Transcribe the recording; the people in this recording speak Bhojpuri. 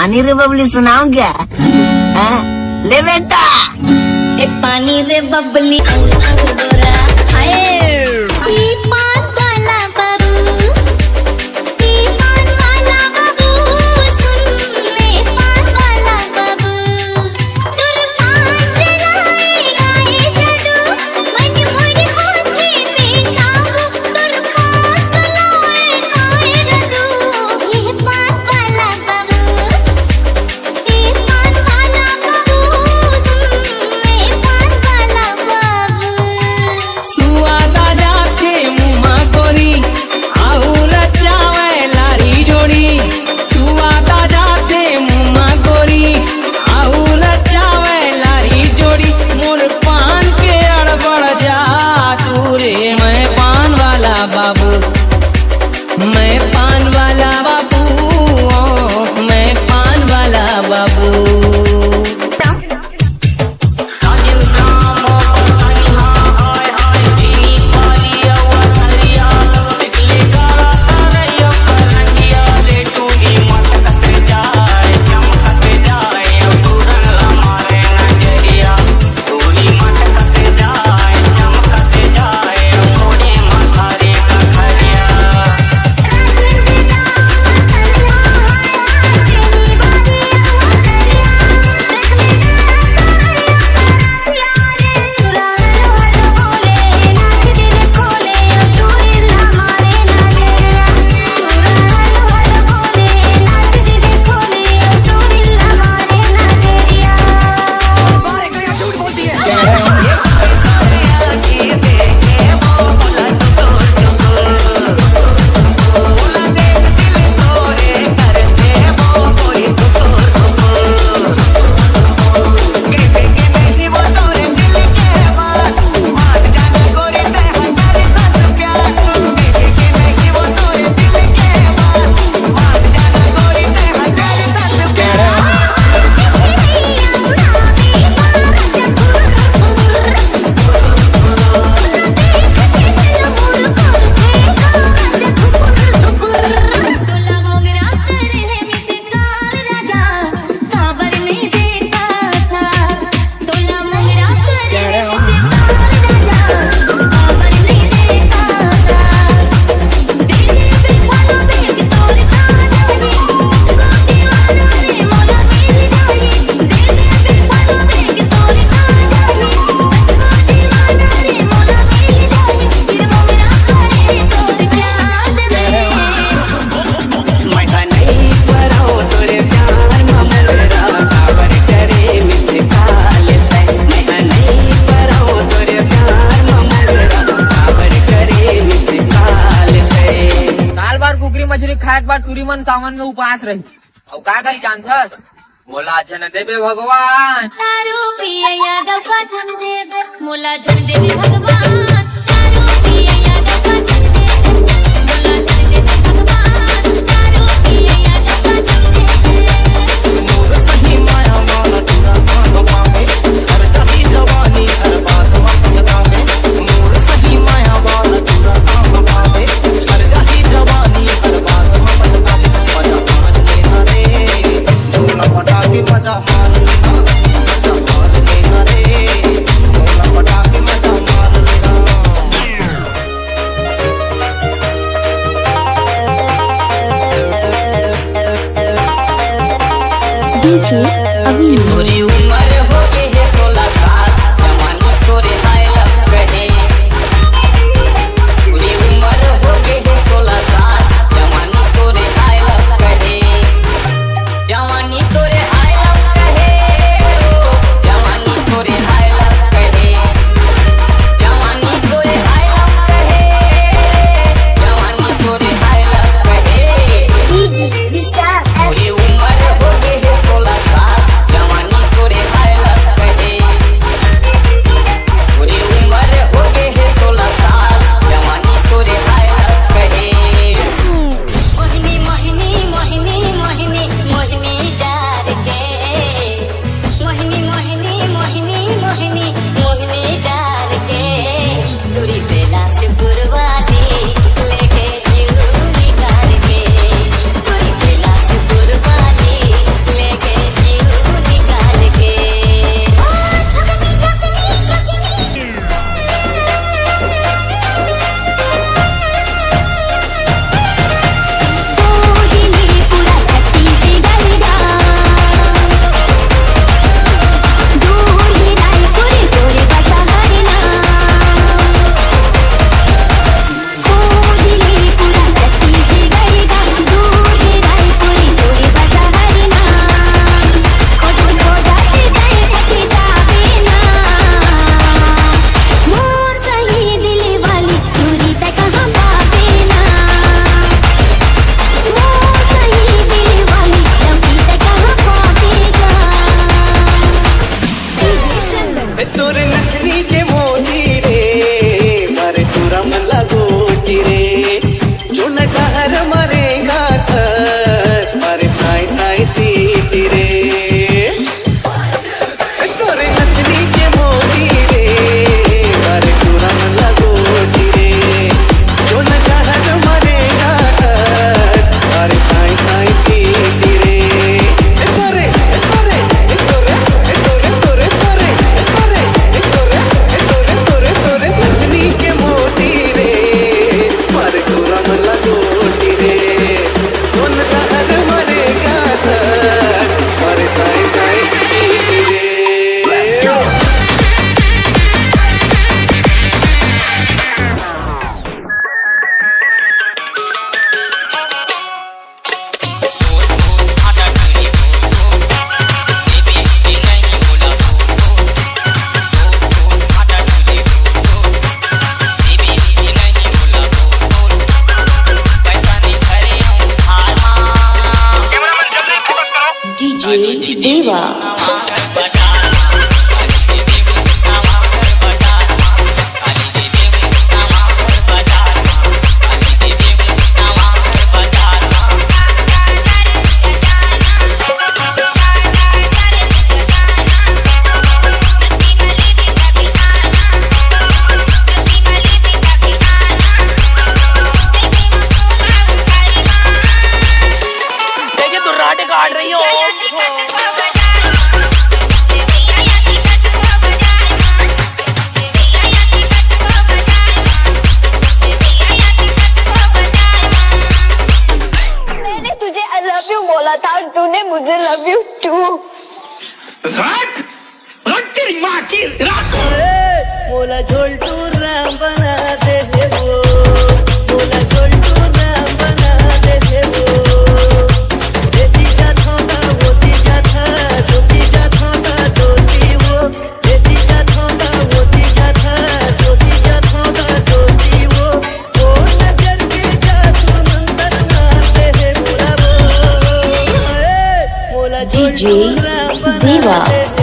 पानी रे बबली सुनाओ क्या? ले बेटा। पानी रे बबली अंग अंग गोरा हाय पान वाला बाबू सुन ले पान वाला बाबू तुर पान चलाए गाए जादू मन मोर होठे पे काबू तुर पान चलाए गाए जादू ये पान वाला बाबू ये पान वाला बाबू सुन ले पान वाला बाबू सुआदा जाके मुमा गोरी आउर चावे लारी जोड़ी सुआदा जाके मुमा गोरी आउर चावे लारी जोड़ी मोर पान के अड़बड़ जा तू रे मैं पान वाला बाबू मैं पान वाला बाबू मैं पान वाला बाबू मछली खाए के बाद टूरी मन सावन में उपास रही और का कही जानथस मोला जन देवे भगवान दारू पिए यादव का जन देवे मोला जन देवे भगवान दारू पिए यादव का जन देवे मोला जन देवे भगवान दारू पिए यादव का जन देवे मोर सही माया माना तुरा कान पावे हर चाही जवानी हर बात में पछतावे मोर सही माया माना तुरा कान पावे हर चाही जवानी हर बात में पछतावे मजा मार लेना रे झूला पटाके मजा मार लेना रे झूला पटाके मजा मार लेना डीजे अभिनव पूरी उम्र हो गई है 16 साल जवानी तोरे हाय लग रहे पूरी उम्र हो गई है 16 साल जवानी तोरे हाय लग रहे जवानी तोरे हाय लग रहे जवानी तोरे हाय लग रहे जवानी तोरे हाय लग रहे जवानी तोरे हाय लग रहे डीजे विशाल पूरी उम्र हो गई है 16 साल जवानी तोरे हाय लग DJ Deva. काट रही हो मैंने तुझे आई लव यू बोला था और तूने मुझे लव यू टू। तेरी माँ की मोला झोलटू राम बना दे वो, मोला झोलटू राम बना दे वो। देती जाता होती जाता सोती जाता दोती वो, देती जाता होती जाता सोती जाता दोती वो। ओ नजर के जादू मंतर मारते है मोला वो, मोला DJ झोलटू राम बना Deva. दे